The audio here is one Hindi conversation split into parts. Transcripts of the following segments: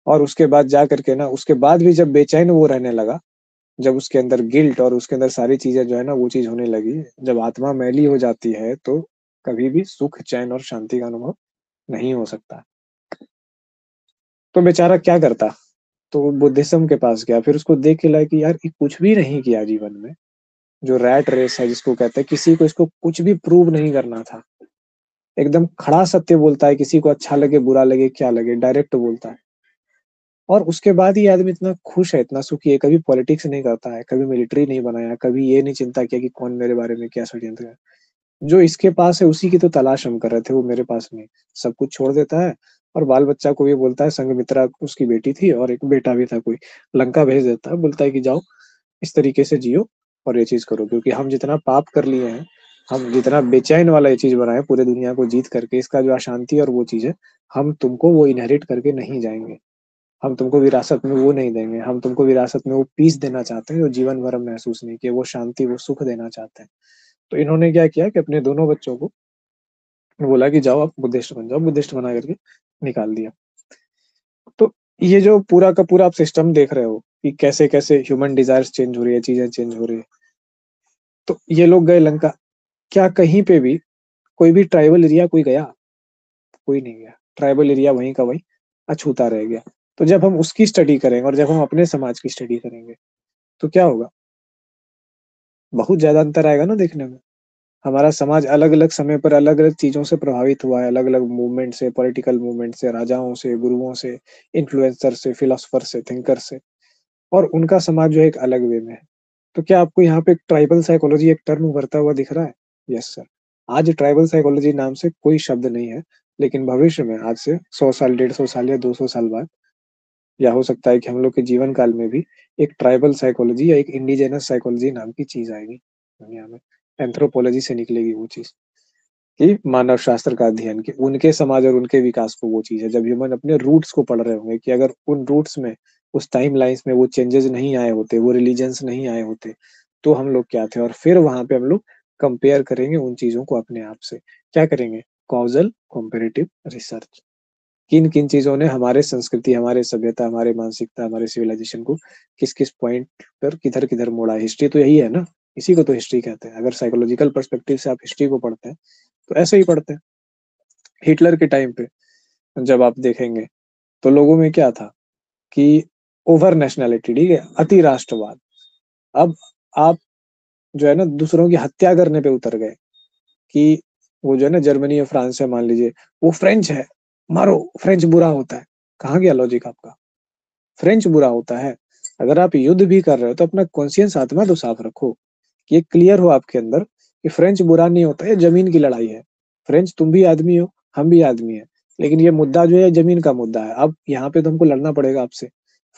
और उसके बाद जा करके ना, उसके बाद भी जब बेचैन वो रहने लगा, जब उसके अंदर गिल्ट और उसके अंदर सारी चीजें जो है ना वो चीज होने लगी, जब आत्मा मैली हो जाती है तो कभी भी सुख, चैन और शांति का अनुभव नहीं हो सकता। तो बेचारा क्या करता? तो वो बुद्धिज्म के पास गया, फिर उसको देख के लगा कि यार ये कुछ भी नहीं किया जीवन में, जो रैट रेस है जिसको कहते हैं, किसी को इसको कुछ भी प्रूव नहीं करना था, एकदम खड़ा सत्य बोलता है, किसी को अच्छा लगे बुरा लगे क्या लगे डायरेक्ट बोलता है। और उसके बाद ये आदमी इतना खुश है, इतना सुखी है, कभी पॉलिटिक्स नहीं करता है, कभी मिलिट्री नहीं बनाया, कभी ये नहीं चिंता किया कि कौन मेरे बारे में क्या षड्यंत्र है। जो इसके पास है उसी की तो तलाश हम कर रहे थे, वो मेरे पास नहीं। सब कुछ छोड़ देता है और बाल बच्चा को भी बोलता है, संघमित्रा उसकी बेटी थी और एक बेटा भी था कोई, लंका भेज देता है, बोलता है कि जाओ इस तरीके से जियो और ये चीज करो, क्योंकि हम जितना पाप कर लिए हैं, हम जितना बेचैन वाला ये चीज बनाए पूरे दुनिया को जीत करके, इसका जो अशांति और वो चीज है, हम तुमको वो इनहेरिट करके नहीं जाएंगे, हम तुमको विरासत में वो नहीं देंगे, हम तुमको विरासत में वो पीस देना चाहते हैं जो जीवन भर हम महसूस नहीं किए, वो शांति वो सुख देना चाहते हैं। तो इन्होंने क्या किया कि अपने दोनों बच्चों को बोला कि जाओ आप बुद्धिस्ट बन जाओ, बुद्धिस्ट बना करके निकाल दिया। तो ये जो पूरा का पूरा आप सिस्टम देख रहे हो कि कैसे कैसे ह्यूमन डिजायर्स चेंज हो रही है, चीजें चेंज हो रही है। तो ये लोग गए लंका, क्या कहीं पे भी कोई भी ट्राइबल एरिया कोई गया? कोई नहीं गया, ट्राइबल एरिया वहीं का वहीं अछूता रह गया। तो जब हम उसकी स्टडी करेंगे और जब हम अपने समाज की स्टडी करेंगे तो क्या होगा? बहुत ज्यादा अंतर आएगा ना देखने में। हमारा समाज अलग अलग समय पर अलग अलग चीजों से प्रभावित हुआ है, अलग अलग मूवमेंट से, पॉलिटिकल मूवमेंट से, राजाओं से, गुरुओं से, इन्फ्लुएंसर से, फिलोसफर से, थिंकर से, और उनका समाज जो है एक अलग वे में है। तो क्या आपको यहाँ पे ट्राइबल साइकोलॉजी एक टर्म उभरता हुआ दिख रहा है? Yes sir. आज ट्राइबल साइकोलॉजी नाम से कोई शब्द नहीं है, लेकिन भविष्य में आज से 100 साल, 150 साल या 200 साल बाद, या हो सकता है कि हम लोग के जीवन काल में भी एक ट्राइबल साइकोलॉजी या एक इंडिजिनस साइकोलॉजी नाम की चीज आएगी दुनिया में। एंथ्रोपोलॉजी से निकलेगी वो चीज, कि मानव शास्त्र का अध्ययन, कि उनके समाज और उनके विकास को वो चीज है, जब ह्यूमन अपने रूट्स को पढ़ रहे होंगे, कि अगर उन रूट्स में, उस टाइम लाइन्स में वो चेंजेस नहीं आए होते, वो रिलीजन्स नहीं आए होते, तो हम लोग क्या थे, और फिर वहां पे हम लोग कंपेयर करेंगे उन चीजों को अपने आप से। क्या करेंगे? Causal comparative research. किन किन चीजों ने हमारे संस्कृति, हमारे सभ्यता, हमारे मानसिकता, हमारे सिविलाइजेशन को किस किस पॉइंट पर किधर किधर मोड़ा। हिस्ट्री तो यही है ना, इसी को तो हिस्ट्री कहते हैं। अगर साइकोलॉजिकल पर्सपेक्टिव से आप हिस्ट्री को पढ़ते हैं तो ऐसे ही पढ़ते हैं। हिटलर के टाइम पे जब आप देखेंगे तो लोगों में क्या था कि ओवर नेशनैलिटी, ठीक है, अति राष्ट्रवाद। अब आप जो है ना दूसरों की हत्या करने पे उतर गए, कि वो जो है ना जर्मनी या फ्रांस है मान लीजिए, वो फ्रेंच है, मारो, फ्रेंच बुरा होता है। कहाँ गया लॉजिक आपका? फ्रेंच बुरा होता है? अगर आप युद्ध भी कर रहे हो तो अपना कॉन्शियंस, आत्मा तो साफ रखो, कि ये क्लियर हो आपके अंदर कि फ्रेंच बुरा नहीं होता, ये जमीन की लड़ाई है। फ्रेंच तुम भी आदमी हो, हम भी आदमी है, लेकिन ये मुद्दा जो है जमीन का मुद्दा है। अब यहाँ पे तो हमको लड़ना पड़ेगा आपसे,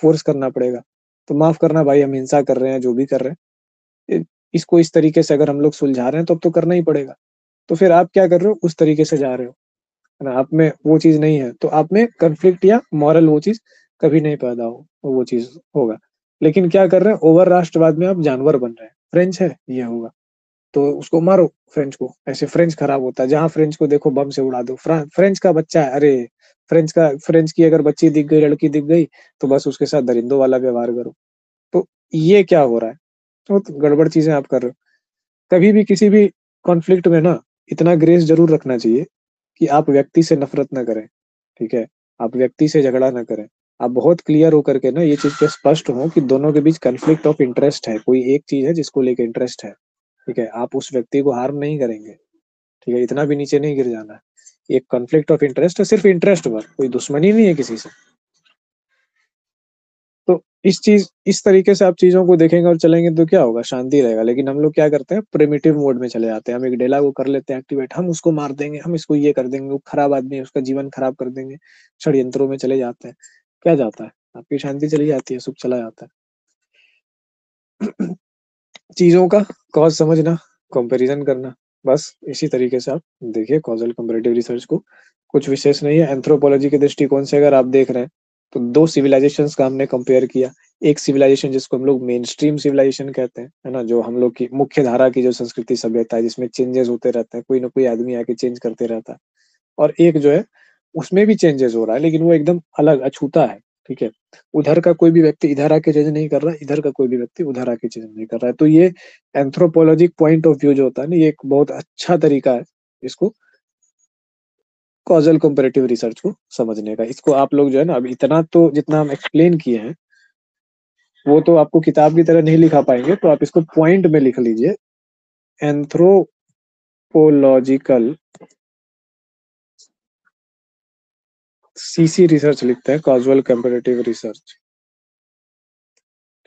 फोर्स करना पड़ेगा। तो माफ करना भाई, हम हिंसा कर रहे हैं, जो भी कर रहे हैं, इसको इस तरीके से अगर हम लोग सुलझा रहे हैं तो अब तो करना ही पड़ेगा। तो फिर आप क्या कर रहे हो? उस तरीके से जा रहे हो, है ना। आप में वो चीज नहीं है तो आप में कंफ्लिक्ट या मॉरल वो चीज कभी नहीं पैदा हो, वो चीज होगा। लेकिन क्या कर रहे हैं? ओवर राष्ट्रवाद में आप जानवर बन रहे हैं। फ्रेंच है, ये होगा तो उसको मारो, फ्रेंच को, ऐसे फ्रेंच खराब होता है, जहां फ्रेंच को देखो बम से उड़ा दो। फ्रेंच का बच्चा है, अरे फ्रेंच की अगर बच्ची दिख गई, लड़की दिख गई, तो बस उसके साथ दरिंदों वाला व्यवहार करो। तो ये क्या हो रहा है? तो गड़बड़ चीजें आप कर रहे हो। कभी भी किसी भी कॉन्फ्लिक्ट में ना इतना ग्रेस जरूर रखना चाहिए कि आप व्यक्ति से नफरत ना करें, ठीक है, आप व्यक्ति से झगड़ा ना करें। आप बहुत क्लियर होकर के ना ये चीज पे स्पष्ट हो कि दोनों के बीच कन्फ्लिक्ट ऑफ इंटरेस्ट है, कोई एक चीज है जिसको लेकर इंटरेस्ट है, ठीक है। आप उस व्यक्ति को हार्म नहीं करेंगे, ठीक है, इतना भी नीचे नहीं गिर जाना है। एक कॉन्फ्लिक्ट ऑफ इंटरेस्ट है, सिर्फ इंटरेस्ट पर, कोई दुश्मनी नहीं है किसी से। तो इस तरीके से आप चीजों को देखेंगे और चलेंगे तो क्या होगा? शांति रहेगा। लेकिन हम लोग क्या करते हैं? प्रिमिटिव मोड में चले जाते हैं, हम एक डेला को कर लेते हैं एक्टिवेट, हम उसको मार देंगे, हम इसको ये कर देंगे, वो खराब आदमी है उसका जीवन खराब कर देंगे, षड्यंत्रों में चले जाते हैं। क्या जाता है? आपकी शांति चली जाती है, सुख चला जाता है। चीजों का कॉज समझना, कंपैरिजन करना, बस इसी तरीके से आप देखिए कॉजल कंपैरेटिव रिसर्च को। कुछ विशेष नहीं है। एंथ्रोपोलॉजी के दृष्टिकोण से अगर आप देख रहे हैं तो दो सिविलाइजेशंस का हमने कंपेयर किया। एक सिविलाइजेशन जिसको हम लोग मेन स्ट्रीम सिविलाइजेशन कहते हैं, है ना, जो हम लोग की मुख्य धारा की जो संस्कृति सभ्यता है, जिसमें चेंजेस होते रहते हैं, कोई ना कोई आदमी आके चेंज करते रहता है। और एक जो है उसमें भी चेंजेस हो रहा है, लेकिन वो एकदम अलग अछूता है, ठीक है? उधर का कोई भी व्यक्ति इधर आके जज नहीं कर रहा है, इधर का कोई भी व्यक्ति उधर आके जज नहीं कर रहा है। तो ये एंथ्रोपोलॉजिक पॉइंट ऑफ व्यू जो होता है ना, ये एक बहुत अच्छा तरीका है इसको कॉजल कंपैरेटिव रिसर्च को समझने का। इसको आप लोग जो है ना, अब इतना तो जितना हम एक्सप्लेन किए हैं, वो तो आपको किताब की तरह नहीं लिखा पाएंगे, तो आप इसको पॉइंट में लिख लीजिए। एंथ्रोपोलॉजिकल सीसी रिसर्च लिखते हैं, कॉजुअल कंपैरेटिव रिसर्च।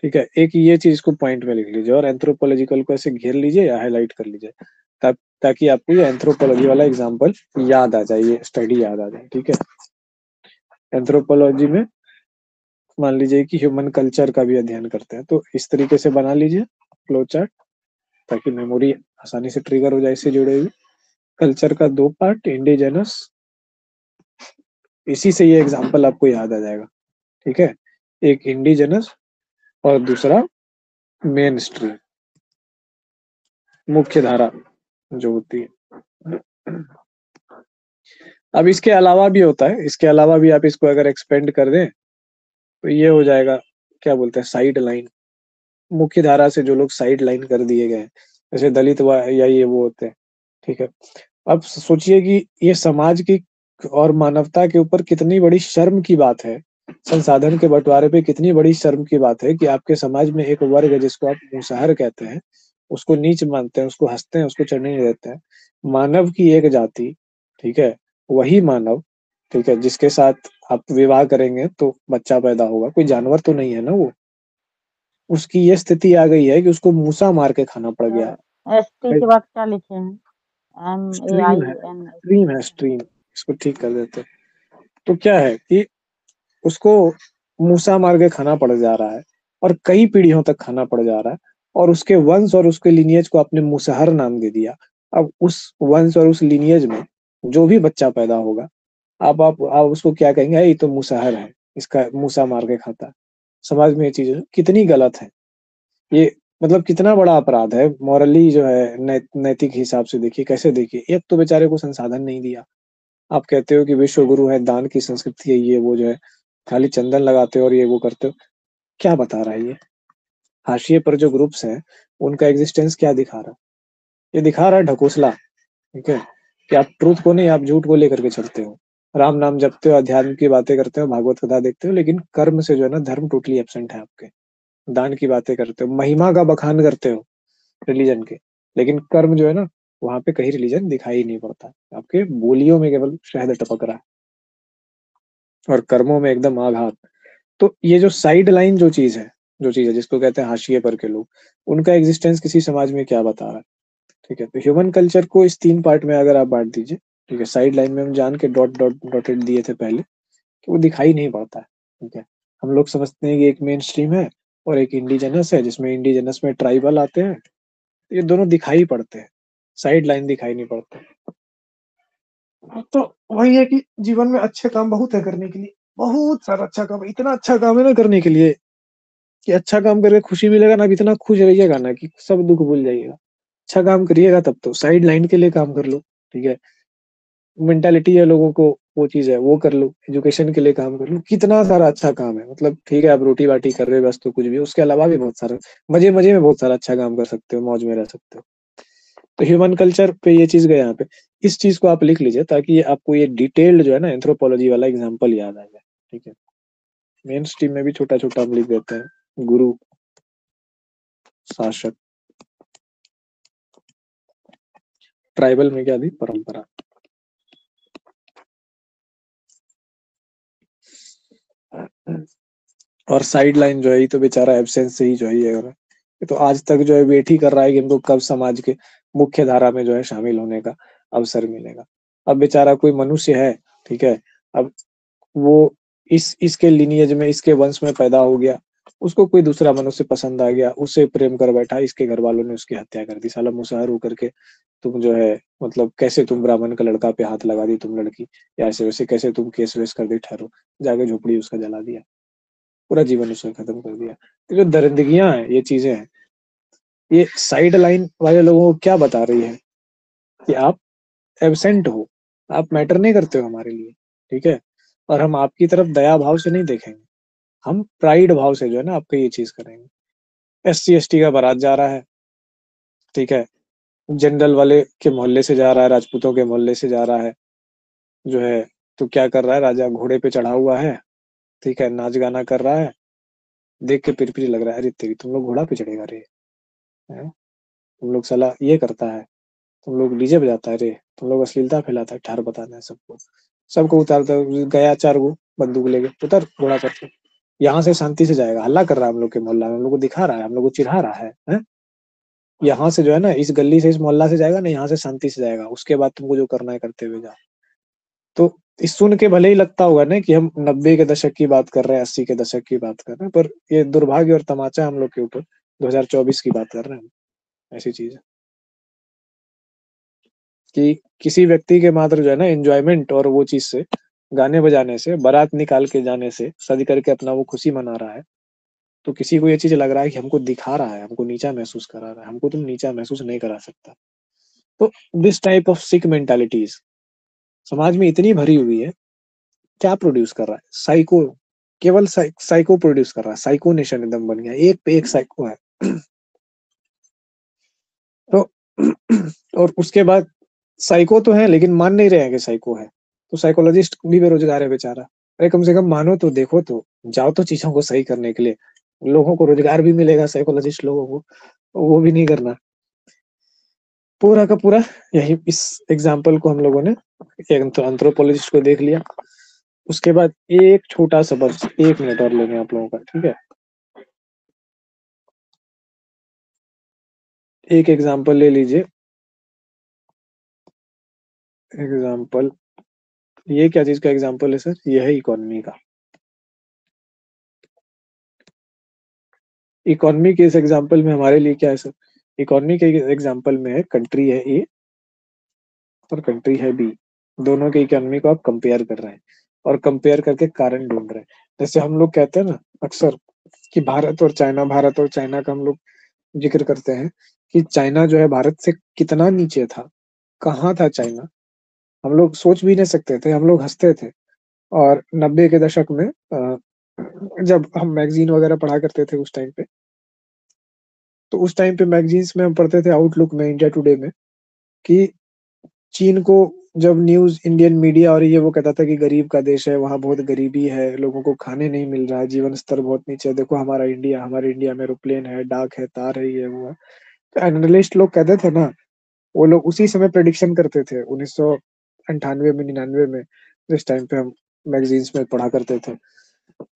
ठीक है, एक ये चीज को पॉइंट में लिख लीजिए और एंथ्रोपोलॉजिकल को ऐसे घेर लीजिए या हाईलाइट कर लीजिए, ताकि आपको ये एंथ्रोपोलॉजी वाला एग्जांपल याद आ जाए, ये स्टडी याद आ जाए। ठीक है, एंथ्रोपोलॉजी में मान लीजिए कि ह्यूमन कल्चर का भी अध्ययन करते हैं, तो इस तरीके से बना लीजिए फ्लो चार्ट, ताकि मेमोरी आसानी से ट्रिगर हो जाए इससे जुड़े हुए। कल्चर का 2 पार्ट, इंडिजिनस, इसी से ये एग्जांपल आपको याद आ जाएगा। ठीक है, एक इंडिजिनस और दूसरा मेन स्ट्रीम, मुख्य धारा जो होती है। अब इसके अलावा भी होता है, इसके अलावा भी आप इसको अगर एक्सपेंड कर दें तो ये हो जाएगा, क्या बोलते हैं, साइड लाइन। मुख्य धारा से जो लोग साइड लाइन कर दिए गए हैं, जैसे दलित या ये वो होते हैं। ठीक है, अब सोचिए कि ये समाज की और मानवता के ऊपर कितनी बड़ी शर्म की बात है, संसाधन के बंटवारे पे कितनी बड़ी शर्म की बात है कि आपके समाज में एक वर्ग है जिसको आप मुसहर कहते हैं, उसको नीच मानते हैं, उसको हंसते हैं, उसको चढ़ने नहीं देते हैं। मानव की एक जाति, ठीक है, वही मानव, ठीक है, जिसके साथ आप विवाह करेंगे तो बच्चा पैदा होगा, कोई जानवर तो नहीं है ना वो, उसकी ये स्थिति आ गई है कि उसको मूसा मार के खाना पड़ गया एसटी है। के बाद क्या लिखे हैं? स्ट्रीम है, MAIN। स्ट्रीम है, स्ट्रीम, इसको ठीक कर देते हैं। तो क्या है कि उसको मूसा मार के खाना पड़ जा रहा है और कई पीढ़ियों तक खाना पड़ जा रहा है, और उसके वंश और उसके लिनियज को आपने मुसहर नाम दे दिया। अब उस वंश और उस लिनियज में जो भी बच्चा पैदा होगा, आप उसको क्या कहेंगे, ये तो मुसहर है, इसका मूसा मार के खाता है। समाज में ये चीज कितनी गलत है, ये मतलब कितना बड़ा अपराध है मॉरली जो है, नैतिक हिसाब से देखिए, कैसे देखिए, एक तो बेचारे को संसाधन नहीं दिया। आप कहते हो कि विश्व गुरु है, दान की संस्कृति है, ये वो जो है, खाली चंदन लगाते हो और ये वो करते हो। क्या बता रहा है ये? हाशिए पर जो ग्रुप्स हैं, उनका एग्जिस्टेंस क्या दिखा रहा है? ये दिखा रहा है ढकोसला। ठीक है, कि आप ट्रूथ को नहीं, आप झूठ को लेकर के चलते हो, राम नाम जपते हो, अध्यात्म की बातें करते हो, भागवत कथा देखते हो, लेकिन कर्म से जो है ना, धर्म टोटली एब्सेंट है आपके। दान की बातें करते हो, महिमा का बखान करते हो रिलीजन के, लेकिन कर्म जो है ना, वहां पे कहीं रिलीजन दिखाई नहीं पड़ता, आपके बोलियों में केवल शहद टपक रहा है और कर्मों में एकदम आघात। तो ये जो साइड लाइन जो चीज है जिसको कहते हैं हाशिए पर के लोग, उनका एग्जिस्टेंस किसी समाज में क्या बता रहा है? ठीक है, तो ह्यूमन कल्चर को इस 3 पार्ट में अगर आप बांट दीजिए, ठीक है, साइड लाइन में हम जान के डॉट डॉट डॉटेड दिए थे पहले, कि वो दिखाई नहीं पड़ता है। ठीक है, हम लोग समझते हैं कि एक मेन स्ट्रीम है और एक इंडिजिनस है, जिसमें इंडिजिनस में ट्राइबल आते हैं, ये दोनों दिखाई पड़ते हैं, साइड लाइन दिखाई नहीं पड़ते। तो वही है कि जीवन में अच्छे काम बहुत है करने के लिए, बहुत सारा अच्छा काम है, इतना अच्छा काम है ना करने के लिए, कि अच्छा काम करके खुशी मिलेगा ना, अब इतना खुश रहिएगा ना कि सब दुख भूल जाइएगा। अच्छा काम करिएगा तब तो साइड लाइन के लिए काम कर लो। ठीक है, मेंटालिटी है लोगों को, वो चीज है वो कर लो, एजुकेशन के लिए काम कर लो, कितना सारा अच्छा काम है। मतलब ठीक है, आप रोटी बाटी कर रहे हो बस, तो कुछ भी, उसके अलावा भी बहुत सारा मजे मजे में बहुत सारा अच्छा काम कर सकते हो, मौज में रह सकते हो। तो ह्यूमन कल्चर पे ये चीज गए यहाँ पे, इस चीज को आप लिख लीजिए, ताकि ये आपको ये डिटेल्ड जो है ना एंथ्रोपोलॉजी वाला एग्जाम्पल याद आ जाए। ठीक है, मेन स्ट्रीम में भी छोटा छोटा हम लिख देते हैं, गुरु, शासक, ट्राइबल में क्या थी, परंपरा। और साइड लाइन जो है, ये तो बेचारा एब्सेंस से ही जो है ये हो रहा है। ये तो आज तक जो है वेट ही कर रहा है कि हमको कब समाज के मुख्य धारा में जो है शामिल होने का अवसर मिलेगा। अब बेचारा कोई मनुष्य है, ठीक है, अब वो इसके लिनियज में, इसके वंश में पैदा हो गया, उसको कोई दूसरा मनुष्य पसंद आ गया, उससे प्रेम कर बैठा, इसके घर वालों ने उसकी हत्या कर दी, साला मुसहर होकर के तुम जो है, मतलब कैसे तुम ब्राह्मण का लड़का पे हाथ लगा दी तुम लड़की, या ऐसे वैसे कैसे तुम केस वेस कर दी, ठहरो, जाके झोपड़ी उसका जला दिया, पूरा जीवन उसने खत्म कर दिया। तो जो दरिंदगियां हैं, ये चीजें हैं, ये साइड लाइन वाले लोगों को क्या बता रही है कि आप एबसेंट हो, आप मैटर नहीं करते हो हमारे लिए। ठीक है, और हम आपकी तरफ दया भाव से नहीं देखेंगे। हम प्राइड भाव से जो है ना आपको ये चीज़ करेंगे। एससी-एसटी का बारात जा रहा है, ठीक है? जनरल वाले के मोहल्ले से जा रहा है, राजपूतों के मोहल्ले से जा रहा है, जो है तो क्या कर रहा है राजा घोड़े पे चढ़ा हुआ है, ठीक है? नाच-गाना कर रहा है, देख के पिर-पिर लग रहा है, अरे तेरी तुम लोग घोड़ा पे चढ़ेगा रे, हैं? तुम लोग साला ये करता है, तुम लोग डीजे बजाता है रे, तुम लोग अश्लीलता फैलाता है, ठहर बताना है सबको। सबको उतारता है, गया 4 गो बंदूक लेके, उतर घोड़ा चढ़ के। यहाँ से शांति से जाएगा, हल्ला कर रहा है हम लोग के मोहल्ला में, हम लोग को दिखा रहा है, हम लोग को चिढ़ा रहा है, हैं? यहाँ से जो है ना इस गली से इस मोहल्ला से जाएगा ना, यहाँ से शांति से जाएगा, उसके बाद तुमको जो करना है करते हुए जाओ। तो इस सुन के भले ही लगता होगा ना कि हम 90 के दशक की बात कर रहे हैं, 80 के दशक की बात कर रहे हैं, पर ये दुर्भाग्य और तमाचा हम लोग के ऊपर 2024 की बात कर रहे हैं हम, ऐसी चीज़ है। कि किसी व्यक्ति के मात्र जो है ना एन्जॉयमेंट और वो चीज़ से, गाने बजाने से, बारात निकाल के जाने से, सज करके अपना वो खुशी मना रहा है, तो किसी को ये चीज़ लग रहा है कि हमको दिखा रहा है, हमको नीचा महसूस करा रहा है, हमको तुम नीचा महसूस नहीं करा सकता। तो दिस टाइप ऑफ सिक मेंटालिटीज़ समाज में इतनी भरी हुई है, क्या प्रोड्यूस कर रहा है? साइको, केवल साइको प्रोड्यूस कर रहा है, साइको नेशन एकदम बन गया है, एक पे एक साइको है। तो और उसके बाद साइको तो है लेकिन मान नहीं रहे हैं कि साइको है, तो साइकोलॉजिस्ट भी बेरोजगार है बेचारा। अरे कम से कम मानो तो, देखो तो, जाओ तो चीज़ों को सही करने के लिए, लोगों को रोज़गार भी मिलेगा साइकोलॉजिस्ट लोगों को, वो भी नहीं करना। पूरा का पूरा यही इस एग्ज़ाम्पल को हम लोगों ने एक तो एंथ्रोपोलॉजिस्ट को देख लिया, उसके बाद एक छोटा-सा बस 1 मिनट और लेंगे आप लोगों का, ठीक है? एक एग्ज़ाम्पल ले लीजिए, एग्ज़ाम्पल ये क्या चीज़ का एग्ज़ाम्पल है सर? ये है इकोनॉमी का। इकोनॉमी के इस एग्ज़ाम्पल में हमारे लिए क्या है सर? इकोनॉमी के एग्ज़ाम्पल में है कंट्री है ए और कंट्री है बी। दोनों की इकोनॉमी को आप कंपेयर कर रहे हैं और कंपेयर करके कारण ढूँढ रहे हैं। जैसे हम लोग कहते हैं ना अक्सर कि भारत और चाइना का हम लोग ज़िक्र करते हैं कि चाइना जो है भारत से कितना नीचे था, कहाँ था चाइना? हम लोग सोच भी नहीं सकते थे, हम लोग हँसते थे। और 90 के दशक में जब हम मैगज़ीन वग़ैरह पढ़ा करते थे उस टाइम पे, तो उस टाइम पे मैगज़ीन्स में हम पढ़ते थे आउटलुक में, इंडिया टुडे में कि चीन को जब न्यूज़ इंडियन मीडिया और ये वो कहता था कि गरीब का देश है, वहाँ बहुत गरीबी है, लोगों को खाने नहीं मिल रहा है, जीवन स्तर बहुत नीचे है, देखो हमारे इंडिया में एरोप्लेन है, डाक है, तार है, ये वो है। तो एनालिस्ट लोग कहते थे ना, वो लोग उसी समय प्रेडिक्शन करते थे 1998 में, 99 में, जिस टाइम पे हम मैगज़ीन्स में पढ़ा करते थे।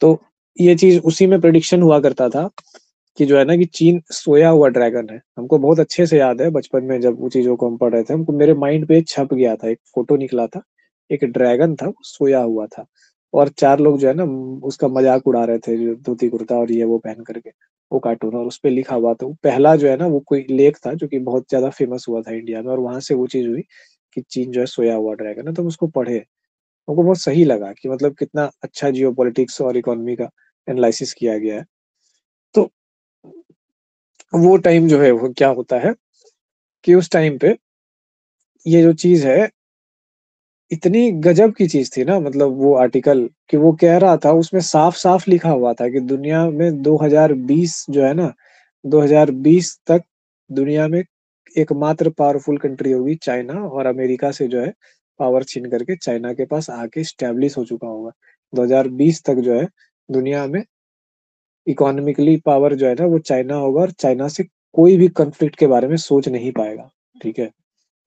तो ये चीज़ उसी में प्रेडिक्शन हुआ करता था कि जो है ना कि चीन सोया हुआ ड्रैगन है। हमको बहुत अच्छे से याद है बचपन में जब वो चीज़ों को हम पढ़ रहे थे, हमको मेरे माइंड पे छप गया था, एक फ़ोटो निकला था, एक ड्रैगन था, वो सोया हुआ था और 4 लोग जो है ना उसका मज़ाक उड़ा रहे थे, जो धोती-कुर्ता और ये वो पहन कर के, वो कार्टून और उसपे लिखा हुआ था। वो पहला जो है ना वो कोई लेख था जो कि बहुत ज़्यादा फ़ेमस हुआ था इंडिया में और वहाँ से वो चीज़ हुई कि चीन जो है सोया हुआ ड्रैगन है, तो हम उसको पढ़े। हमको बहुत सही लगा कि मतलब कितना अच्छा जियोपॉलिटिक्स और इकोनॉमी का एनालिसिस किया गया है। तो वो टाइम जो है वो क्या होता है कि उस टाइम पे ये जो चीज़ है, इतनी गज़ब की चीज़ थी ना मतलब वो आर्टिकल कि वो कह रहा था उसमें साफ-साफ लिखा हुआ था कि दुनिया में 2020 जो है ना, 2020 तक दुनिया में एकमात्र पावरफुल कंट्री होगी चाइना और अमेरिका से जो है पावर छीन करके चाइना के पास आके एस्टेब्लिश हो चुका होगा। 2020 तक जो है दुनिया में इकोनॉमिकली पावर जो है ना वो चाइना होगा और चाइना से कोई भी कॉन्फ्लिक्ट के बारे में सोच नहीं पाएगा, ठीक है?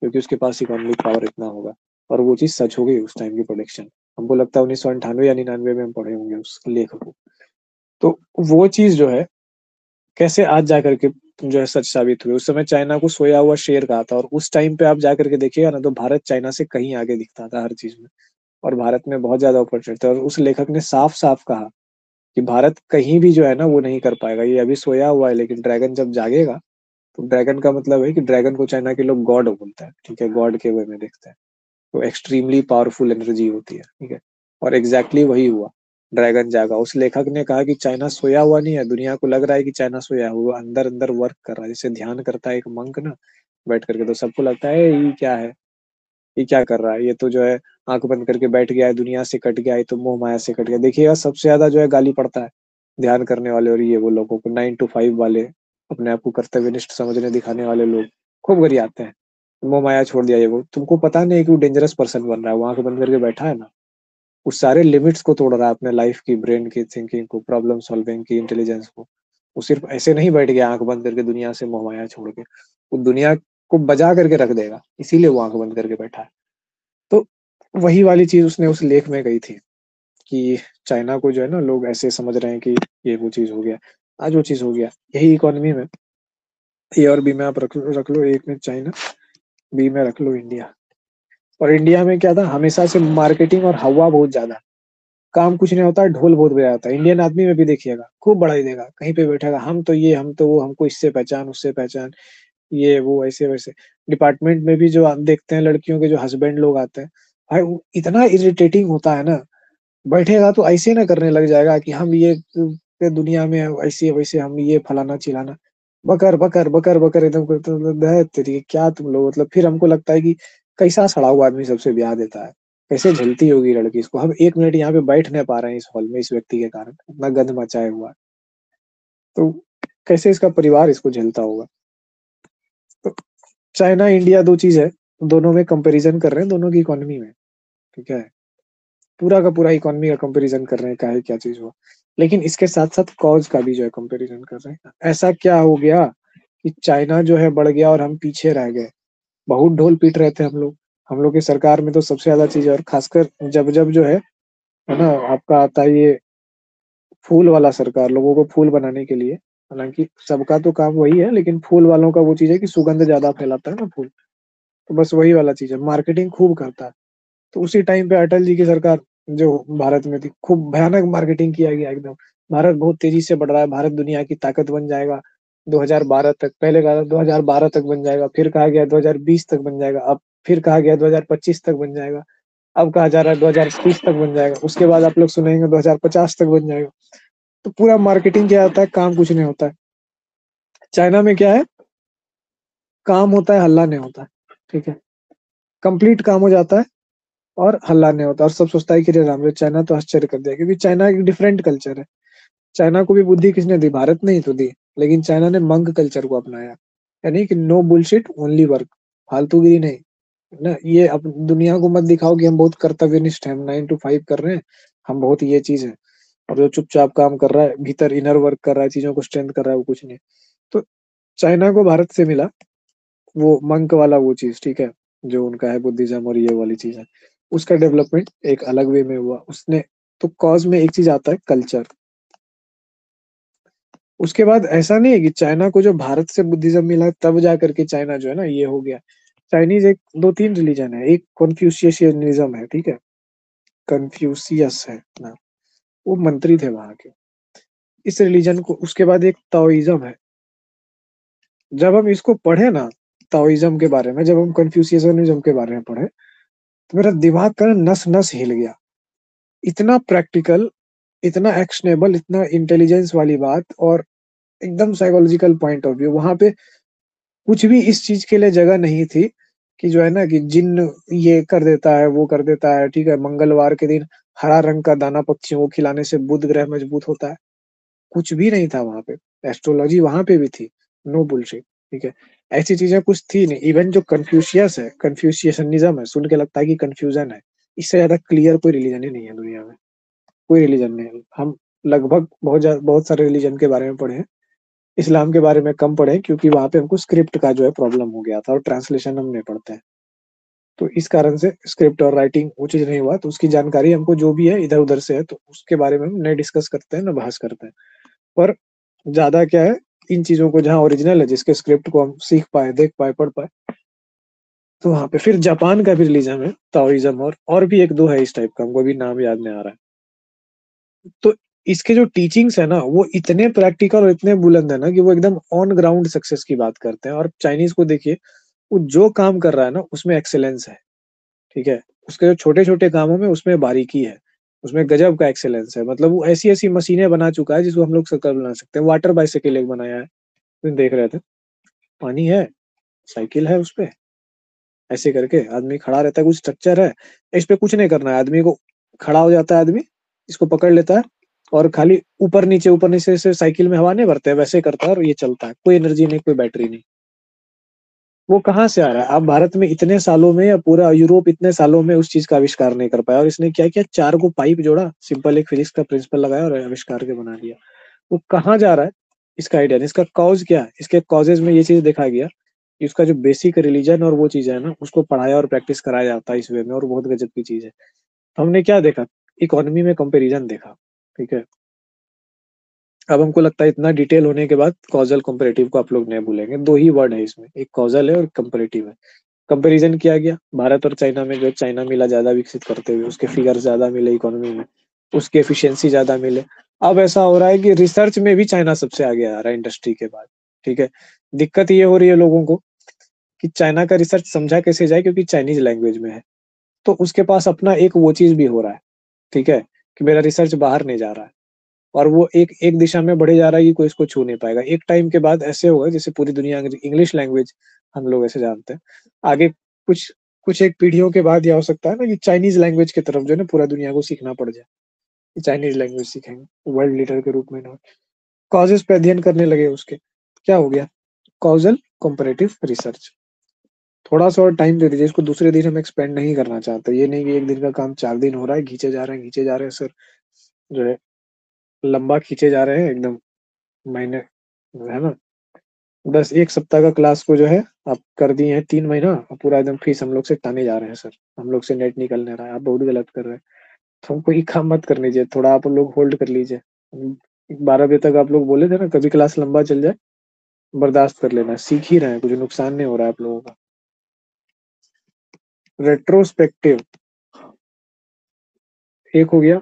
क्योंकि उसके पास इकोनॉमिक पावर इतना होगा और वो चीज़ सच हो गई उस टाइम की प्रेडिक्शन। हमको लगता है 1998 या 99 में हम पढ़े होंगे उस लेख को। तो वो चीज़ जो है कैसे आज जा कर के जो है सच साबित हुई। उस समय चाइना को सोया हुआ शेर कहा था और उस टाइम पे आप जा कर के देखिएगा ना तो भारत चाइना से कहीं आगे दिखता था हर चीज़ में और भारत में बहुत ज़्यादा अपॉर्चुनिटी था और उस लेखक ने साफ-साफ कहा कि भारत कहीं भी जो है ना वो नहीं कर पाएगा। ये अभी सोया हुआ है लेकिन ड्रैगन जब जागेगा, तो ड्रैगन का मतलब है कि ड्रैगन को चाइना के लोग गॉड बोलते हैं, ठीक है? गॉड के वे में देखते हैं। तो एक्सट्रीमली पावरफुल एनर्जी होती है, ठीक है? और एग्ज़ैक्टली वही हुआ, ड्रैगन जागा। उस लेखक ने कहा कि चाइना सोया हुआ नहीं है, दुनिया को लग रहा है कि चाइना सोया हुआ, वो अंदर-अंदर वर्क कर रहा है, जैसे ध्यान करता है एक मंक ना बैठ करके, तो सबको लगता है ये क्या है? ये क्या कर रहा है? ये तो जो है आँख बंद करके बैठ गया है, दुनिया से कट गया है, ये तो मोह माया से कट गया। देखिएगा सबसे ज़्यादा जो है गाली पड़ता है, ध्यान करने वाले और ये वो लोगों को 9 to 5 वाले, अपने आप को कर्तव्यनिष्ठ समझने दिखाने वाले लोग खूब गरियाते हैं। मोह माया छोड़ दिया ये वो। तुमको पता नहीं है कि वो डेंजरस पर्सन बन रहा है, वो आँख बंद करके बैठा है ना, वो सारे लिमिट्स को तोड़ रहा है अपने लाइफ की, ब्रेन की थिंकिंग को, प्रॉब्लम सॉल्विंग की, इंटेलिजेंस को। वो सिर्फ ऐसे नहीं बैठ गया आँख बंद करके दुनिया से मोह माया छोड़ के। वो दुनिया को बजा करके रख देगा, इसीलिए वो आँख बंद करके बैठा है। तो वही वाली चीज़ उसने उस लेख में कही थी कि चाइना को जो है ना लोग ऐसे समझ रहे हैं कि ये वो चीज़ हो गया। आज वो चीज़ हो गया। यही इकोनॉमी में ए और बी में आप रख लो, एक में चाइना, बी में रख लो इंडिया। और इंडिया में क्या था, हमेशा से मार्केटिंग और हवा बहुत ज्यादा, काम कुछ नहीं होता है, ढोल बहुत बजा जाता है। इंडियन आदमी में भी देखिएगा, खूब बढ़ाई देगा, कहीं पे बैठेगा, हम तो ये, हम तो वो, हमको इससे पहचान, उससे पहचान, ये वो, ऐसे वैसे। डिपार्टमेंट में भी जो आप देखते हैं लड़कियों के जो हस्बैंड लोग आते हैं, भाई वो इतना इरिटेटिंग होता है ना, बैठेगा तो ऐसे ना करने लग जाएगा कि हम ये दुनिया में ऐसे वैसे, हम ये फलाना चिलाना, बकर बकर बकर बकर एकदम करते हैं। तेरी क्या तुम लोग, मतलब फिर हमको लगता है कि कैसा सड़ा हुआ आदमी सबसे ब्याह देता है, कैसे झेलती होगी लड़की इसको। हम 1 मिनट यहाँ पे बैठ नहीं पा रहे हैं इस हॉल में इस व्यक्ति के कारण, इतना गंद मचाया हुआ है। तो कैसे इसका परिवार इसको झेलता होगा। तो चाइना इंडिया दो चीज है, दोनों में कंपैरिजन कर रहे हैं, दोनों की इकोनॉमी में, ठीक है, पूरा का पूरा इकोनॉमी का कंपैरिजन कर रहे हैं, काहे क्या चीज हुआ। लेकिन इसके साथ साथ कॉज का भी जो है कंपैरिजन कर रहे हैं। ऐसा क्या हो गया कि चाइना जो है बढ़ गया और हम पीछे रह गए। बहुत ढोल पीट रहे थे हम लोग, हम लोग की सरकार में तो सबसे ज्यादा चीज है, और खासकर जब जब जो है ना, आपका आता है ये फूल वाला सरकार, लोगों को फूल बनाने के लिए। हालांकि सबका तो काम वही है, लेकिन फूल वालों का वो चीज है कि सुगंध ज्यादा फैलाता है ना फूल, तो बस वही वाला चीज है, मार्केटिंग खूब करता है। तो उसी टाइम पे अटल जी की सरकार जो भारत में थी, खूब भयानक मार्केटिंग किया गया एकदम। भारत बहुत तेजी से बढ़ रहा है, भारत दुनिया की ताकत बन जाएगा 2012 तक। पहले कहा था 2012 तक बन जाएगा, फिर कहा गया 2020 तक बन जाएगा, अब फिर कहा गया 2025 तक बन जाएगा, अब कहा जा रहा है 2030 तक बन जाएगा, उसके बाद आप लोग सुनेंगे 2050 तक बन जाएगा। तो पूरा मार्केटिंग किया जाता है, काम कुछ नहीं होता है। चाइना में क्या है, काम होता है, हल्ला नहीं होता है, ठीक है, कंप्लीट काम हो जाता है और हल्ला नहीं होता, और सब सोचता है कि रे राम रे, चाइना तो आश्चर्य कर दिया, क्योंकि चाइना एक डिफरेंट कल्चर है। चाइना को भी बुद्धि किसने दी, भारत ने ही तो दी। लेकिन चाइना ने मंक कल्चर को अपनाया, यानी कि नो बुलशिट ओनली वर्क, फालतूगिरी नहीं। ना ये अब दुनिया को मत दिखाओ कि हम बहुत कर्तव्यनिष्ठ हैं, हम 9 to 5 कर रहे हैं, हम बहुत ये चीज है। और जो चुपचाप काम कर रहा है, भीतर इनर वर्क कर रहा है, चीजों को स्ट्रेंथ कर रहा है, वो कुछ नहीं। तो चाइना को भारत से मिला वो मंक वाला वो चीज, ठीक है, जो उनका है बुद्धिज्म और ये वाली चीज है। उसका डेवलपमेंट एक अलग वे में हुआ उसने। तो कॉज में एक चीज आता है कल्चर। उसके बाद ऐसा नहीं है कि चाइना को जो भारत से बुद्धिज्म मिला तब जा करके चाइना जो है ना ये हो गया। चाइनीज एक दो तीन रिलीजन है, एक कन्फ्यूशियनिज्म है, ठीक है, कन्फ्यूशियस है ना, वो मंत्री थे वहां के इस रिलीजन को। उसके बाद एक ताओइज्म है। जब हम इसको पढ़े ना, ताओइज्म के बारे में, जब हम कन्फ्यूशियनिज्म के बारे में पढ़े, तो मेरा दिमाग का नस नस हिल गया। इतना प्रैक्टिकल, इतना एक्शनेबल, इतना इंटेलिजेंस वाली बात, और एकदम साइकोलॉजिकल पॉइंट ऑफ व्यू। वहां पे कुछ भी इस चीज के लिए जगह नहीं थी कि जो है ना कि जिन ये कर देता है, वो कर देता है, ठीक है, मंगलवार के दिन हरा रंग का दाना पक्षियों को खिलाने से बुध ग्रह मजबूत होता है। कुछ भी नहीं था वहां पे। एस्ट्रोलॉजी वहां पे भी थी, नो बुलशिट, ठीक है, ऐसी चीजें कुछ थी नहीं। इवन जो कन्फ्यूशियस है, कन्फ्यूशियनिज्म है, सुन के लगता है कि कंफ्यूजन है। इससे ज्यादा क्लियर कोई रिलीजन ही नहीं है दुनिया में, कोई रिलीजन नहीं है। हम लगभग बहुत सारे रिलीजन के बारे में पढ़े हैं, इस्लाम के बारे में कम पढ़े हैं, क्योंकि वहां पे हमको स्क्रिप्ट का जो है प्रॉब्लम हो गया था, और ट्रांसलेशन हम नहीं पढ़ते हैं। तो इस कारण से स्क्रिप्ट और राइटिंग वो चीज नहीं हुआ, तो उसकी जानकारी हमको जो भी है इधर उधर से है, तो उसके बारे में हम नहीं डिस्कस करते हैं, ना बहस करते हैं। पर ज्यादा क्या है, इन चीजों को जहाँ ओरिजिनल है, जिसके स्क्रिप्ट को हम सीख पाए, देख पाए, पढ़ पाए, तो वहां पे। फिर जापान का भी रिलीजन है ताओइज्म, और भी एक दो है इस टाइप का, हमको अभी नाम याद नहीं आ रहा है। तो इसके जो टीचिंग्स है ना, वो इतने प्रैक्टिकल और इतने बुलंद है ना, कि वो एकदम ऑन ग्राउंड सक्सेस की बात करते हैं। और चाइनीज को देखिए, वो जो काम कर रहा है ना उसमें एक्सेलेंस है, ठीक है, उसके जो छोटे छोटे कामों में उसमें बारीकी है, उसमें गजब का एक्सेलेंस है। मतलब वो ऐसी ऐसी मशीनें बना चुका है जिसको हम लोग सकल बना सकते हैं। वाटर बाइसाइकिल एक बनाया है, तुम देख रहे थे, पानी है, साइकिल है उस पे, ऐसे करके आदमी खड़ा रहता है, कुछ स्ट्रक्चर है, इस पे कुछ नहीं करना है आदमी को, खड़ा हो जाता है आदमी, इसको पकड़ लेता है, और खाली ऊपर नीचे से साइकिल में हवा नहीं भरते, वैसे करता है और ये चलता है, कोई एनर्जी नहीं, कोई बैटरी नहीं। वो कहाँ से आ रहा है? आप भारत में इतने सालों में या पूरा यूरोप इतने सालों में उस चीज का आविष्कार नहीं कर पाया, और इसने क्या किया, 4 को पाइप जोड़ा, सिंपल एक फिजिक्स का प्रिंसिपल लगाया और आविष्कार के बना दिया। वो कहाँ जा रहा है? इसका आइडिया नहीं। इसका कॉज क्या है? इसके कॉजेज में ये चीज देखा गया कि उसका जो बेसिक रिलीजन और वो चीज है ना, उसको पढ़ाया और प्रैक्टिस कराया जाता है इस वे में, और बहुत गजब की चीज है। तो हमने क्या देखा, इकोनॉमी में कंपैरिजन देखा, ठीक है। अब हमको लगता है इतना डिटेल होने के बाद कॉजल कंपैरेटिव को आप लोग नहीं भूलेंगे। दो ही वर्ड है इसमें, एक कॉजल है और कंपैरेटिव है। कंपैरिजन किया गया भारत और चाइना में, जो चाइना मिला ज्यादा विकसित करते हुए, उसके फिगर ज्यादा मिले इकोनॉमी में, उसकी एफिशिएंसी ज्यादा मिले। अब ऐसा हो रहा है कि रिसर्च में भी चाइना सबसे आगे आ रहा है इंडस्ट्री के बाद, ठीक है। दिक्कत ये हो रही है लोगों को कि चाइना का रिसर्च समझा कैसे जाए, क्योंकि चाइनीज लैंग्वेज में है। तो उसके पास अपना एक वो चीज भी हो रहा है, ठीक है, कि मेरा रिसर्च बाहर नहीं जा रहा है, और वो एक एक दिशा में बढ़े जा रहा है कि कोई इसको छू नहीं पाएगा। एक टाइम के बाद ऐसे होगा जैसे पूरी दुनिया इंग्लिश लैंग्वेज हम लोग ऐसे जानते हैं, आगे कुछ कुछ एक पीढ़ियों के बाद यह हो सकता है ना कि चाइनीज लैंग्वेज की तरफ जो है ना पूरा दुनिया को सीखना पड़ जाए, कि चाइनीज लैंग्वेज सीखेंगे वर्ल्ड लीडर के रूप में ना। कॉजेस पे अध्ययन करने लगे उसके, क्या हो गया, कॉजल कंपैरेटिव रिसर्च। थोड़ा सा और टाइम दे दीजिए इसको, दूसरे दिन हम एक्सपेंड नहीं करना चाहते। ये नहीं कि एक दिन का काम 4 दिन हो रहा है, खींचे जा रहे हैं, खींचे जा रहे हैं सर, जो है लंबा खींचे जा रहे हैं एकदम, महीने, है ना। बस एक सप्ताह का क्लास को जो है आप कर दिए हैं 3 महीना, और पूरा एकदम फीस हम लोग से टाने जा रहे हैं सर, हम लोग से नेट निकल नहीं रहा है, आप बहुत गलत कर रहे हैं। तो हमको ये काम मत कर लीजिए, थोड़ा आप लोग होल्ड कर लीजिए। 12 बजे तक आप लोग बोले थे ना, कभी क्लास लंबा चल जाए बर्दाश्त कर लेना, सीख ही रहे हैं, कुछ नुकसान नहीं हो रहा है आप लोगों का। रेट्रोस्पेक्टिव एक हो गया,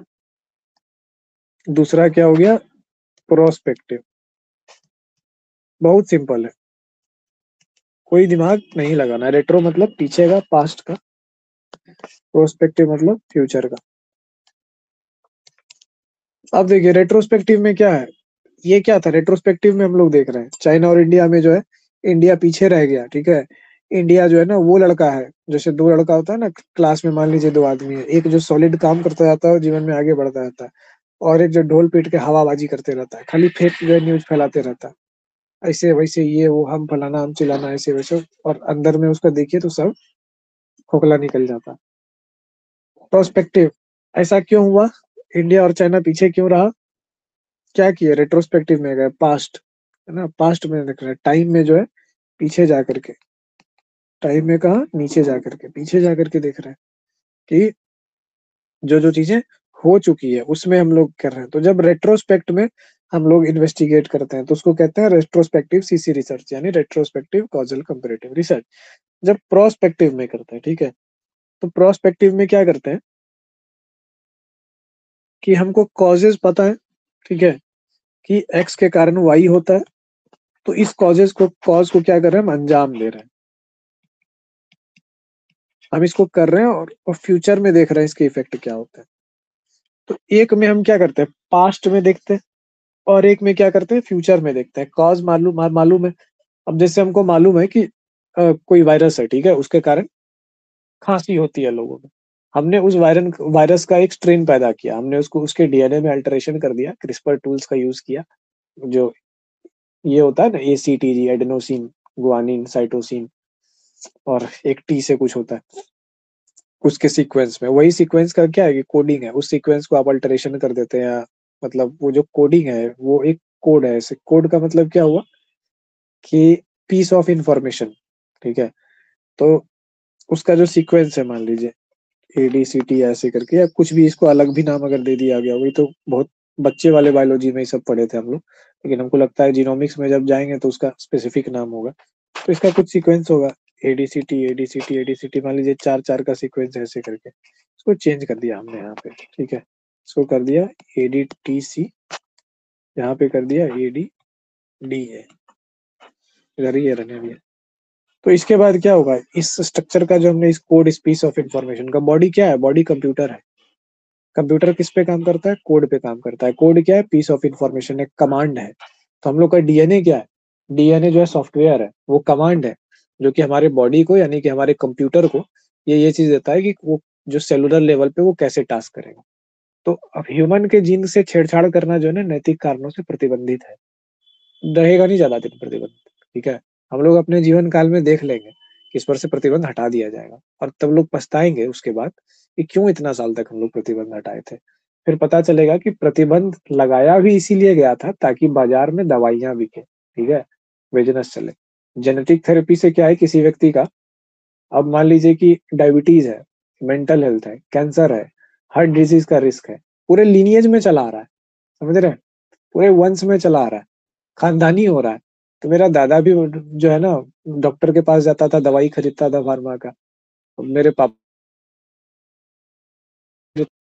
दूसरा क्या हो गया, प्रोस्पेक्टिव। बहुत सिंपल है, कोई दिमाग नहीं लगाना। रेट्रो मतलब पीछे का, पास्ट का, प्रोस्पेक्टिव मतलब फ्यूचर का। अब देखिए रेट्रोस्पेक्टिव में क्या है, ये क्या था, रेट्रोस्पेक्टिव में हम लोग देख रहे हैं चाइना और इंडिया में जो है, इंडिया पीछे रह गया, ठीक है। इंडिया जो है ना वो लड़का है, जैसे दो लड़का होता है ना क्लास में, मान लीजिए दो आदमी है, एक जो सॉलिड काम करता जाता है और जीवन में आगे बढ़ता जाता है, और एक जो ढोल पीट के हवाबाजी करते रहता है, खाली फेक जो है न्यूज फैलाते रहता है, ऐसे वैसे ये वो, हम फलाना हम चिलाना, ऐसे वैसे, और अंदर में उसका देखिए तो सब खोखला निकल जाता है। प्रोस्पेक्टिव, ऐसा क्यों हुआ, इंडिया और चाइना पीछे क्यों रहा, क्या किया, रेट्रोस्पेक्टिव में गए, पास्ट, है ना, पास्ट में देख रहे हैं, टाइम में जो है पीछे जा करके, टाइम में कहा, नीचे जा करके, पीछे जा करके देख रहे हैं कि जो जो चीजें हो चुकी है उसमें हम लोग कर रहे हैं। तो जब रेट्रोस्पेक्ट में हम लोग इन्वेस्टिगेट करते हैं तो उसको कहते हैं रेट्रोस्पेक्टिव सीसी रिसर्च, यानी रेट्रोस्पेक्टिव कॉजल कंपैरेटिव रिसर्च। जब प्रोस्पेक्टिव में करते हैं, ठीक है, तो प्रोस्पेक्टिव में क्या करते हैं कि हमको कॉजेज पता है, ठीक है, कि एक्स के कारण वाई होता है, तो इस कॉज को क्या कर रहे हैं, हम अंजाम दे रहे हैं, हम इसको कर रहे हैं, और फ्यूचर में देख रहे हैं इसके इफेक्ट क्या होते हैं। तो एक में हम क्या करते हैं, पास्ट में देखते हैं, और एक में क्या करते हैं, फ्यूचर में देखते हैं। कॉज मालूम है, अब जैसे हमको मालूम है कि कोई वायरस है, ठीक है, उसके कारण खांसी होती है लोगों में, हमने उस वायरस का एक स्ट्रेन पैदा किया, हमने उसको उसके डीएनए में अल्टरेशन कर दिया, क्रिस्पर टूल्स का यूज किया, जो ये होता है ना एसीटीजी, एडेनोसिन, गुआनिन, साइटोसिन, और एक टी से कुछ होता है, उसके सीक्वेंस में, वही सीक्वेंस का क्या है कि कोडिंग है, उस सीक्वेंस को आप अल्टरेशन कर देते हैं, मतलब वो जो कोडिंग है वो एक कोड है, ऐसे कोड का मतलब क्या हुआ कि पीस ऑफ इंफॉर्मेशन, ठीक है। तो उसका जो सीक्वेंस है, मान लीजिए एडीसीटी ऐसे करके, या कुछ भी इसको अलग भी नाम अगर दे दिया गया, वही तो बहुत बच्चे वाले बायोलॉजी में ही सब पढ़े थे हम लोग, लेकिन हमको लगता है जीनोमिक्स में जब जाएंगे तो उसका स्पेसिफिक नाम होगा। तो इसका कुछ सीक्वेंस होगा, एडीसीटी एडीसीटी एडीसीटी, मान लीजिए चार चार का सीक्वेंस ऐसे करके, इसको चेंज कर दिया हमने यहाँ पे, ठीक है, इसको कर दिया एडीटीसी, यहाँ पे कर दिया एडीडीए, इधर ही है रहने दिया। तो इसके बाद क्या होगा, इस स्ट्रक्चर का जो हमने इस कोड, इस पीस ऑफ इंफॉर्मेशन का, बॉडी क्या है, बॉडी कंप्यूटर है। कंप्यूटर किस पे काम करता है, कोड पे काम करता है। कोड क्या है, पीस ऑफ इंफॉर्मेशन, एक कमांड है। तो हम लोग का डीएनए क्या है, डीएनए जो है सॉफ्टवेयर है, वो कमांड है, जो कि हमारे बॉडी को, यानी कि हमारे कंप्यूटर को ये चीज देता है कि वो जो सेलुलर लेवल पे वो कैसे टास्क करेगा। तो अब ह्यूमन के जीन से छेड़छाड़ करना जो है ना नैतिक कारणों से प्रतिबंधित है। रहेगा नहीं ज़्यादा दिन प्रतिबंध, ठीक है? हम लोग अपने जीवन काल में देख लेंगे कि इस पर से प्रतिबंध हटा दिया जाएगा और तब लोग पछताएँगे उसके बाद कि क्यों इतना साल तक हम लोग प्रतिबंध हटाए थे। फिर पता चलेगा कि प्रतिबंध लगाया भी इसीलिए गया था ताकि बाज़ार में दवाइयाँ बिकें, ठीक है? बिज़नेस चले। जेनेटिक थेरेपी से क्या है किसी व्यक्ति का अब मान लीजिए कि डायबिटीज़ है, मेंटल हेल्थ है, कैंसर है, हार्ट डिज़ीज़ का रिस्क है, पूरे लिनिएज में चला आ रहा है, समझ रहे हैं? पूरे वंश में चला आ रहा है, खानदानी हो रहा है। तो मेरा दादा भी जो है ना डॉक्टर के पास जाता था, दवाई खरीदता था फार्मा का। मेरे पापा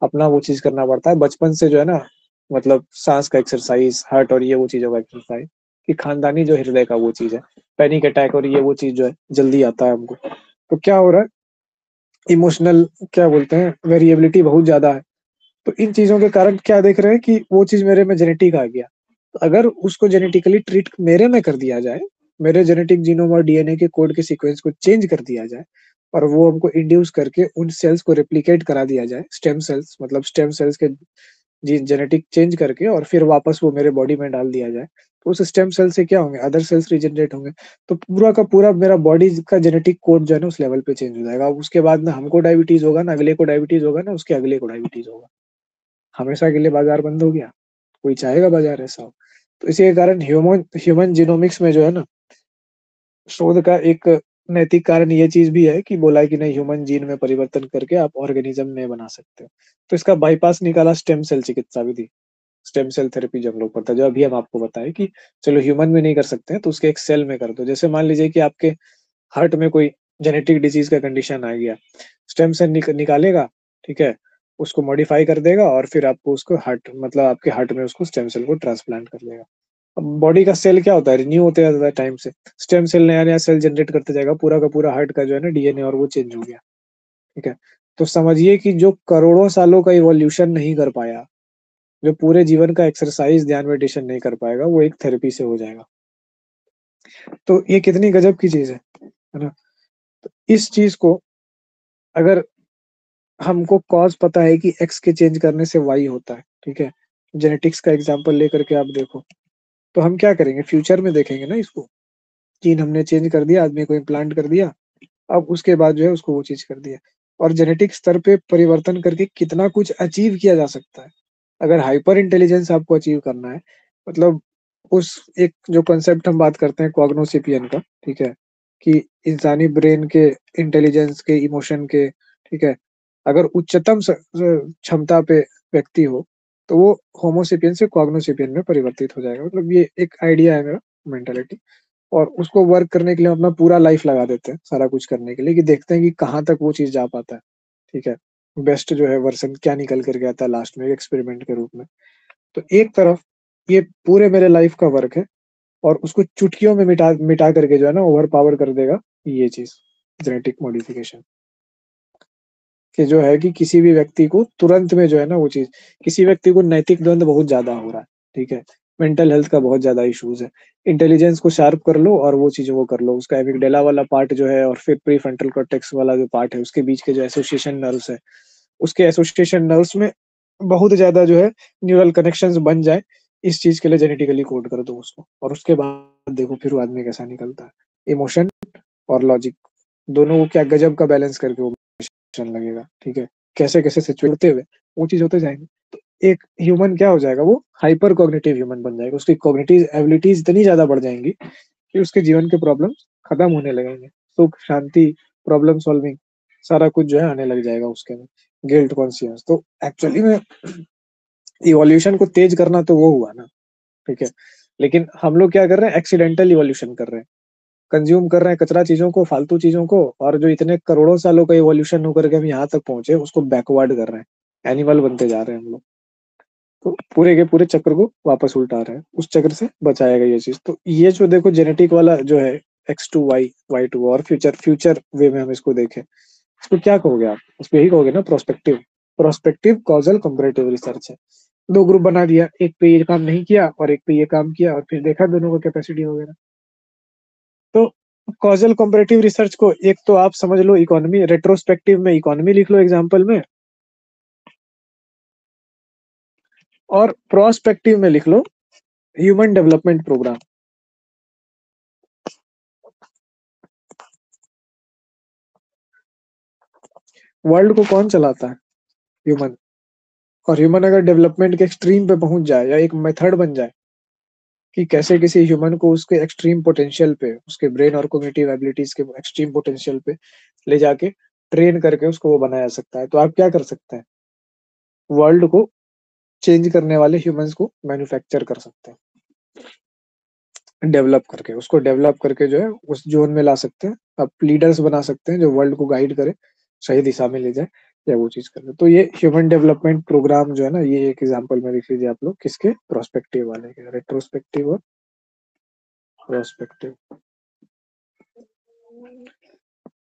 अपना वो चीज़ करना पड़ता है, बचपन से जो है ना मतलब साँस का एक्सरसाइज़, हार्ट और ये वो चीज़ों का एक्सरसाइज़ कि खानदानी जो हृदय का वो चीज़ है, पैनिक अटैक और ये वो चीज़ जो है जल्दी आता है हमको। तो क्या हो रहा है इमोशनल क्या बोलते हैं वेरिएबिलिटी बहुत ज़्यादा है। तो इन चीज़ों के कारण क्या देख रहे हैं कि वो चीज़ मेरे में जेनेटिक आ गया। तो अगर उसको जेनेटिकली ट्रीट मेरे में कर दिया जाए, मेरे जेनेटिक जीनोम और डीएनए के कोड के सीक्वेंस को चेंज कर दिया जाए और वो हमको इंड्यूस करके उन सेल्स को रेप्लिकेट करा दिया जाए, स्टेम सेल्स मतलब स्टेम सेल्स के जी जेनेटिक चेंज करके और फिर वापस वो मेरे बॉडी में डाल दिया जाए। तो उस स्टेम सेल से क्या होंगे अदर सेल्स रीजनरेट होंगे। तो पूरा का पूरा मेरा बॉडी का जेनेटिक कोड जो है ना उस लेवल पे चेंज हो जाएगा। अब उसके बाद ना हमको डायबिटीज़ होगा, ना अगले को डायबिटीज़ होगा, ना उसके अगले को डायबिटीज़ होगा। हमेशा के लिए बाज़ार बंद हो गया, कोई चाहेगा बाज़ार ऐसा हो। तो इसी के कारण ह्यूमन ह्यूमन जीनोमिक्स में जो है ना शोध का एक नैतिक कारण ये चीज़ भी है कि बोला है कि नहीं ह्यूमन जीन में परिवर्तन करके आप ऑर्गेनिज़्म नए बना सकते हो। तो इसका बाईपास निकाला स्टेम सेल चिकित्सा विधि। स्टेम सेल थेरेपी जो हम लोग करते हैं, जो अभी हम आपको बताएँ कि चलो ह्यूमन में नहीं कर सकते हैं, तो उसके एक सेल में कर दो। जैसे मान लीजिए कि आपके हार्ट में कोई जेनेटिक डिज़ीज़ का कंडीशन आ गया, स्टेम सेल निकालेगा, ठीक है? उसको मॉडिफ़ाई कर देगा और फिर आपको उसको हार्ट मतलब आपके हार्ट में उसको स्टेम सेल को ट्रांसप्लांट कर देगा। अब बॉडी का सेल क्या होता है, रिन्यू होते रहता है टाइम से। स्टेम सेल नया-नया सेल जनरेट करते जाएगा, पूरा का पूरा हार्ट का जो है ना डीएनए और वो चेंज हो गया, ठीक है? तो समझिए कि जो करोड़ों सालों का इवोल्यूशन नहीं कर पाया, जो पूरे जीवन का एक्सरसाइज़, ध्यान, मेडिटेशन नहीं कर पाएगा, वो एक थेरेपी से हो जाएगा। तो ये कितनी गज़ब की चीज़ है ना? तो इस चीज़ को अगर हमको कॉज़ पता है कि एक्स के चेंज करने से वाई होता है, ठीक है? जेनेटिक्स का एग्ज़ाम्पल लेकर के आप देखो, तो हम क्या करेंगे फ्यूचर में देखेंगे ना इसको, जीन हमने चेंज कर दिया, आदमी को इम्प्लांट कर दिया, अब उसके बाद जो है उसको वो चीज़ कर दिया। और जेनेटिक स्तर पे परिवर्तन करके कितना कुछ अचीव किया जा सकता है। अगर हाइपर इंटेलिजेंस आपको अचीव करना है, मतलब उस एक जो कॉन्सेप्ट हम बात करते हैं कॉग्नोसिपियन का, ठीक है? कि इंसानी ब्रेन के इंटेलिजेंस के, इमोशन के, ठीक है? अगर उच्चतम क्षमता पे व्यक्ति हो, तो वो होमो सेपियन से कॉग्नो सेपियन में परिवर्तित हो जाएगा। मतलब ये एक आइडिया है मेरा मेंटालिटी और उसको वर्क करने के लिए हम अपना पूरा लाइफ लगा देते हैं, सारा कुछ करने के लिए कि देखते हैं कि कहाँ तक वो चीज़ जा पाता है, ठीक है? बेस्ट जो है वर्ज़न क्या निकल कर के आता है लास्ट में एक्सपेरिमेंट के रूप में। तो एक तरफ ये पूरे मेरे लाइफ का वर्क है और उसको चुटकियों में मिटा मिटा करके जो है ना ओवर पावर कर देगा ये चीज़, जेनेटिक मॉडिफिकेशन। कि जो है कि किसी भी व्यक्ति को तुरंत में जो है ना वो चीज़ किसी व्यक्ति को नैतिक द्वंद बहुत ज़्यादा हो रहा है, ठीक है? मेंटल हेल्थ का बहुत ज़्यादा इश्यूज़ है। इंटेलिजेंस को शार्प कर लो और वो चीज़ वो कर लो। उसका एमिगडाला वाला पार्ट जो है और फिर प्रीफ्रंटल कॉर्टेक्स वाला जो पार्ट है, उसके बीच के जो एसोसिएशन नर्व्स है, उसके एसोसिएशन नर्व्स में बहुत ज़्यादा जो है न्यूरल कनेक्शंस बन जाए, इस चीज़ के लिए जेनेटिकली कोड कर दो उसको और उसके बाद देखो फिर वो आदमी कैसा निकलता है। इमोशन और लॉजिक दोनों को क्या गज़ब का बैलेंस करके वो चलने लगेगा, ठीक है? कैसे-कैसे सिचुएट होते हुए वो चीज़ होते जाएँगे। तो एक ह्यूमन क्या हो जाएगा वो हाइपर कॉग्निटिव ह्यूमन बन जाएगा। उसकी कॉग्निटिव एबिलिटीज़ इतनी ज़्यादा बढ़ जाएँगी कि उसके जीवन के प्रॉब्लम्स खत्म होने लगेंगे। सुख, शांति, प्रॉब्लम सॉल्विंग सारा कुछ जो है आने लग जाएगा उसके अंदर। गिल्ट कॉन्शियस तो एक्चुअली में इवोल्यूशन को तेज़ करना तो वो हुआ ना, ठीक है? लेकिन हम लोग क्या कर रहे हैं एक्सीडेंटल इवोल्यूशन कर रहे हैं। कंज़्यूम कर रहे हैं कचरा चीज़ों को, फालतू चीज़ों को और जो इतने करोड़ों सालों का इवोल्यूशन होकर के हम यहाँ तक पहुँचे, उसको बैकवर्ड कर रहे हैं। एनिमल बनते जा रहे हैं हम लोग। तो पूरे के पूरे चक्र को वापस उल्टा रहे हैं। उस चक्र से बचाएगा ये चीज़। तो ये जो देखो जेनेटिक वाला जो है X to Y, Y to और फ्यूचर फ्यूचर वे में हम इसको देखें, इसको क्या कहोगे आप? उसको यही कहोगे ना प्रोस्पेक्टिव। प्रोस्पेक्टिव कॉज़ल कंपैरेटिव रिसर्च है। 2 ग्रुप बना दिया, एक पे ये काम नहीं किया और एक पे ये काम किया और फिर देखा दोनों का कैपेसिटी वगैरह। तो कॉज़ल कंपैरेटिव रिसर्च को एक तो आप समझ लो इकोनॉमी रेट्रोस्पेक्टिव में इकोनॉमी लिख लो एग्ज़ाम्पल में और प्रोस्पेक्टिव में लिख लो ह्यूमन डेवलपमेंट प्रोग्राम। वर्ल्ड को कौन चलाता है? ह्यूमन। और ह्यूमन अगर डेवलपमेंट के एक्सट्रीम पे पहुंच जाए या एक मेथड बन जाए कि कैसे किसी ह्यूमन को उसके एक्सट्रीम पोटेंशियल पे, उसके ब्रेन और कॉग्निटिव एबिलिटीज के एक्सट्रीम पोटेंशियल पे ले जाके ट्रेन करके उसको वो बनाया जा सकता है, तो आप क्या कर सकते हैं? वर्ल्ड को चेंज करने वाले ह्यूमंस को मैन्युफैक्चर कर सकते हैं, डेवलप करके, उसको डेवलप करके जो है उस जोन में ला सकते हैं। आप लीडर्स बना सकते हैं जो वर्ल्ड को गाइड करे, सही दिशा में ले जाए या वो चीज करे। तो ये ह्यूमन डेवलपमेंट प्रोग्राम जो है ना, ये एक एग्जांपल में लिख लीजिए आप लोग, किसके? प्रोस्पेक्टिव वाले के, रेट्रोस्पेक्टिव और प्रोस्पेक्टिव।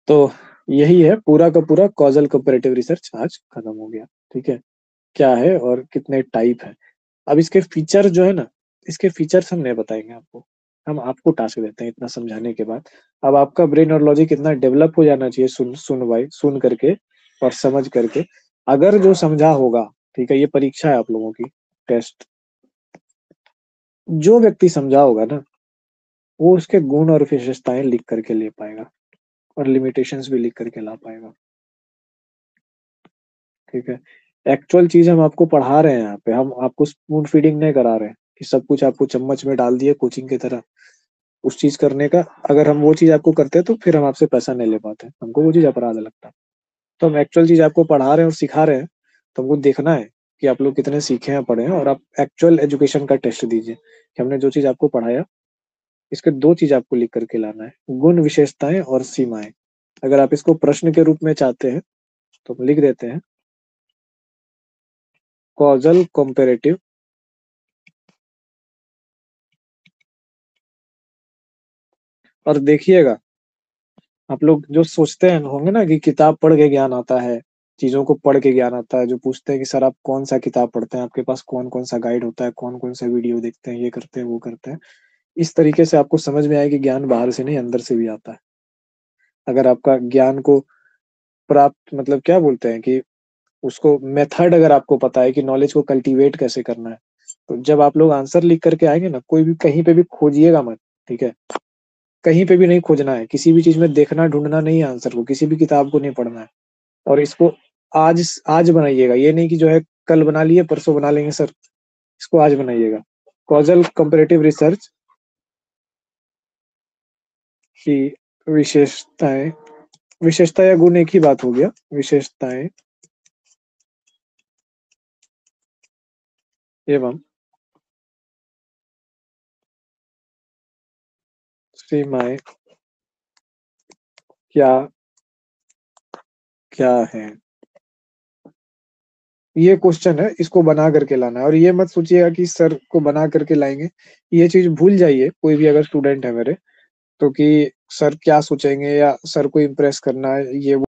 तो यही है पूरा का पूरा कॉजल कंपैरेटिव रिसर्च, आज खत्म हो गया। ठीक है, क्या है और कितने टाइप है। अब इसके फीचर जो है ना, इसके फीचर्स हम नहीं बताएंगे आपको, हम आपको टास्क देते हैं इतना समझाने के बाद। अब आपका ब्रेन और लॉजिक कितना डेवलप हो जाना चाहिए, सुन भाई, सुन करके और समझ करके। अगर जो समझा होगा, ठीक है, ये परीक्षा है आप लोगों की, टेस्ट, जो व्यक्ति समझा होगा ना, वो उसके गुण और विशेषताएं लिख करके ले पाएगा और लिमिटेशंस भी लिख करके ला पाएगा। ठीक है, एक्चुअल चीज हम आपको पढ़ा रहे हैं यहाँ पे, हम आपको स्पून फीडिंग नहीं करा रहे हैं कि सब कुछ आपको चम्मच में डाल दिए कोचिंग की तरह। उस चीज करने का, अगर हम वो चीज आपको करते तो फिर हम आपसे पैसा नहीं ले पाते, हमको वो चीज अपराध लगता। तो हम एक्चुअल चीज आपको पढ़ा रहे हैं और सिखा रहे हैं, तो हमको देखना है कि आप लोग कितने सीखे हैं, पढ़े हैं, और आप एक्चुअल एजुकेशन का टेस्ट दीजिए कि हमने जो चीज आपको पढ़ाया, इसके दो चीज आपको लिख करके लाना है, गुण विशेषताएं और सीमाएं। अगर आप इसको प्रश्न के रूप में चाहते हैं तो हम लिख देते हैं कॉजल कंपैरेटिव और देखिएगा, आप लोग जो सोचते हैं होंगे ना कि किताब पढ़ के ज्ञान आता है, चीजों को पढ़ के ज्ञान आता है, जो पूछते हैं कि सर आप कौन सा किताब पढ़ते हैं, आपके पास कौन कौन सा गाइड होता है, कौन कौन सा वीडियो देखते हैं, ये करते हैं वो करते हैं, इस तरीके से आपको समझ में आए कि ज्ञान बाहर से नहीं अंदर से भी आता है। अगर आपका ज्ञान को प्राप्त, मतलब क्या बोलते हैं कि उसको मेथड अगर आपको पता है कि नॉलेज को कल्टीवेट कैसे करना है, तो जब आप लोग आंसर लिख करके आएंगे ना, कोई भी कहीं पे भी खोजिएगा मत। ठीक है, कहीं पे भी नहीं खोजना है, किसी भी चीज में देखना ढूंढना नहीं है आंसर को, किसी भी किताब को नहीं पढ़ना है। और इसको आज आज बनाइएगा, ये नहीं कि जो है कल बना लिए परसों बना लेंगे सर, इसको आज बनाइएगा। कॉजल कंपैरेटिव रिसर्च की विशेषताएं, विशेषता या गुण एक ही बात हो गया, विशेषताएं एवं सीमाएं क्या क्या है। ये क्वेश्चन है, इसको बना करके लाना है। और ये मत सोचिएगा कि सर को बना करके लाएंगे, ये चीज भूल जाइए कोई भी अगर स्टूडेंट है मेरे, तो कि सर क्या सोचेंगे या सर को इम्प्रेस करना है, ये